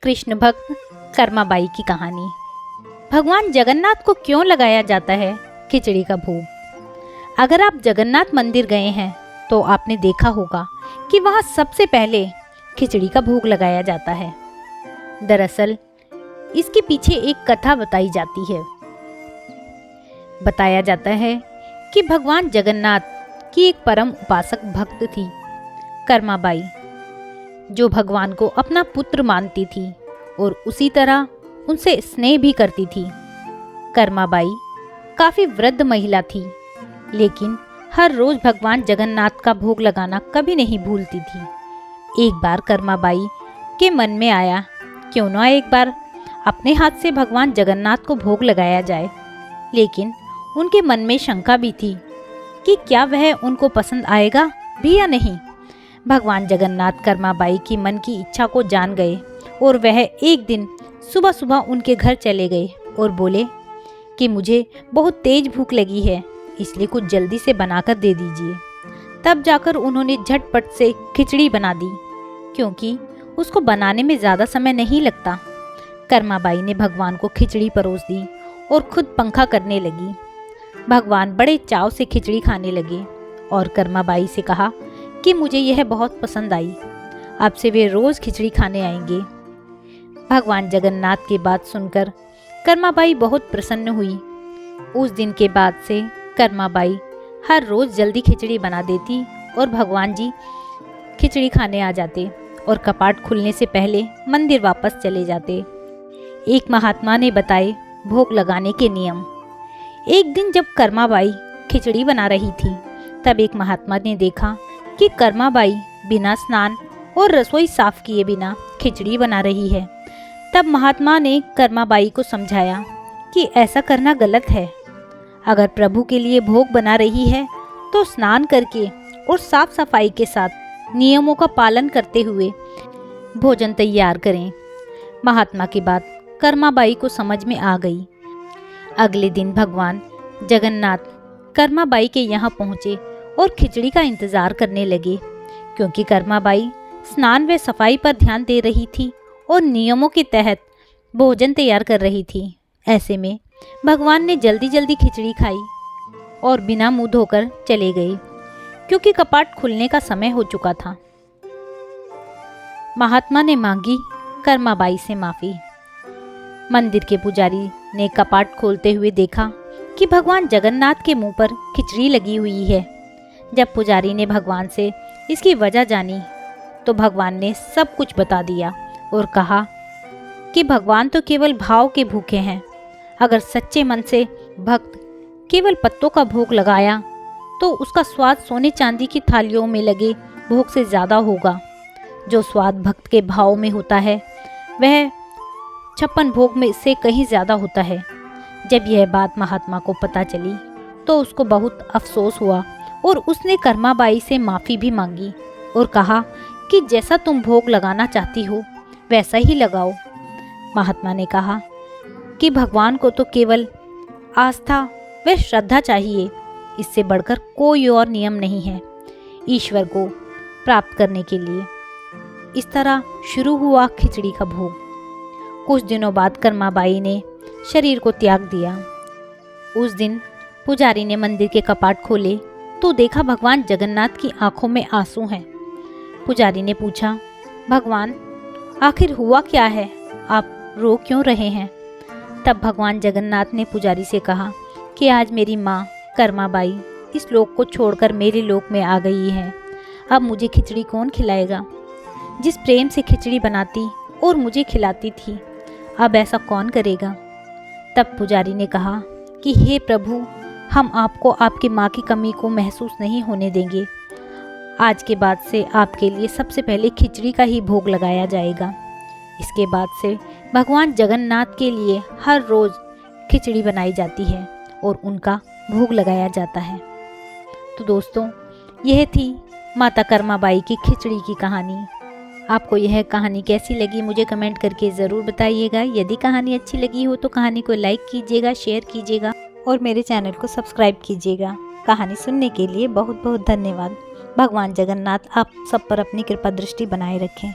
कृष्ण भक्त कर्माबाई की कहानी। भगवान जगन्नाथ को क्यों लगाया जाता है खिचड़ी का भोग? अगर आप जगन्नाथ मंदिर गए हैं तो आपने देखा होगा कि वहाँ सबसे पहले खिचड़ी का भोग लगाया जाता है। दरअसल इसके पीछे एक कथा बताई जाती है। बताया जाता है कि भगवान जगन्नाथ की एक परम उपासक भक्त थी, कर्माबाई, जो भगवान को अपना पुत्र मानती थी और उसी तरह उनसे स्नेह भी करती थी। कर्माबाई काफ़ी वृद्ध महिला थी, लेकिन हर रोज़ भगवान जगन्नाथ का भोग लगाना कभी नहीं भूलती थी। एक बार कर्माबाई के मन में आया, क्यों ना एक बार अपने हाथ से भगवान जगन्नाथ को भोग लगाया जाए। लेकिन उनके मन में शंका भी थी कि क्या वह उनको पसंद आएगा भी या नहीं। भगवान जगन्नाथ कर्माबाई की मन की इच्छा को जान गए और वह एक दिन सुबह सुबह उनके घर चले गए और बोले कि मुझे बहुत तेज भूख लगी है, इसलिए कुछ जल्दी से बनाकर दे दीजिए। तब जाकर उन्होंने झटपट से खिचड़ी बना दी, क्योंकि उसको बनाने में ज़्यादा समय नहीं लगता। कर्माबाई ने भगवान को खिचड़ी परोस दी और खुद पंखा करने लगी। भगवान बड़े चाव से खिचड़ी खाने लगे और कर्माबाई से कहा कि मुझे यह बहुत पसंद आई, अब से वे रोज़ खिचड़ी खाने आएंगे। भगवान जगन्नाथ की बात सुनकर कर्माबाई बहुत प्रसन्न हुई। उस दिन के बाद से कर्माबाई हर रोज़ जल्दी खिचड़ी बना देती और भगवान जी खिचड़ी खाने आ जाते और कपाट खुलने से पहले मंदिर वापस चले जाते। एक महात्मा ने बताए भोग लगाने के नियम। एक दिन जब कर्माबाई खिचड़ी बना रही थी, तब एक महात्मा ने देखा कि कर्माबाई बिना स्नान और रसोई साफ किए बिना खिचड़ी बना रही है। तब महात्मा ने कर्माबाई को समझाया कि ऐसा करना गलत है। अगर प्रभु के लिए भोग बना रही है तो स्नान करके और साफ सफाई के साथ नियमों का पालन करते हुए भोजन तैयार करें। महात्मा की बात कर्माबाई को समझ में आ गई। अगले दिन भगवान जगन्नाथ कर्माबाई के यहाँ पहुँचे और खिचड़ी का इंतज़ार करने लगे, क्योंकि कर्माबाई स्नान व सफाई पर ध्यान दे रही थी और नियमों के तहत भोजन तैयार कर रही थी। ऐसे में भगवान ने जल्दी जल्दी खिचड़ी खाई और बिना मुंह धोकर चले गए, क्योंकि कपाट खुलने का समय हो चुका था। महात्मा ने मांगी कर्माबाई से माफ़ी। मंदिर के पुजारी ने कपाट खोलते हुए देखा कि भगवान जगन्नाथ के मुंह पर खिचड़ी लगी हुई है। जब पुजारी ने भगवान से इसकी वजह जानी तो भगवान ने सब कुछ बता दिया और कहा कि भगवान तो केवल भाव के भूखे हैं। अगर सच्चे मन से भक्त केवल पत्तों का भोग लगाया तो उसका स्वाद सोने चांदी की थालियों में लगे भोग से ज़्यादा होगा। जो स्वाद भक्त के भाव में होता है वह 56 भोग में से कहीं ज़्यादा होता है। जब यह बात महात्मा को पता चली तो उसको बहुत अफसोस हुआ और उसने कर्माबाई से माफ़ी भी मांगी और कहा कि जैसा तुम भोग लगाना चाहती हो वैसा ही लगाओ। महात्मा ने कहा कि भगवान को तो केवल आस्था व श्रद्धा चाहिए, इससे बढ़कर कोई और नियम नहीं है ईश्वर को प्राप्त करने के लिए। इस तरह शुरू हुआ खिचड़ी का भोग। कुछ दिनों बाद कर्माबाई ने शरीर को त्याग दिया। उस दिन पुजारी ने मंदिर के कपाट खोले तो देखा भगवान जगन्नाथ की आंखों में आंसू हैं। पुजारी ने पूछा, भगवान आखिर हुआ क्या है, आप रो क्यों रहे हैं? तब भगवान जगन्नाथ ने पुजारी से कहा कि आज मेरी माँ कर्माबाई इस लोक को छोड़कर मेरे लोक में आ गई है। अब मुझे खिचड़ी कौन खिलाएगा? जिस प्रेम से खिचड़ी बनाती और मुझे खिलाती थी, अब ऐसा कौन करेगा? तब पुजारी ने कहा कि हे प्रभु, हम आपको आपकी माँ की कमी को महसूस नहीं होने देंगे। आज के बाद से आपके लिए सबसे पहले खिचड़ी का ही भोग लगाया जाएगा। इसके बाद से भगवान जगन्नाथ के लिए हर रोज़ खिचड़ी बनाई जाती है और उनका भोग लगाया जाता है। तो दोस्तों, यह थी माता कर्माबाई की खिचड़ी की कहानी। आपको यह कहानी कैसी लगी मुझे कमेंट करके ज़रूर बताइएगा। यदि कहानी अच्छी लगी हो तो कहानी को लाइक कीजिएगा, शेयर कीजिएगा और मेरे चैनल को सब्सक्राइब कीजिएगा। कहानी सुनने के लिए बहुत बहुत धन्यवाद। भगवान जगन्नाथ आप सब पर अपनी कृपा दृष्टि बनाए रखें।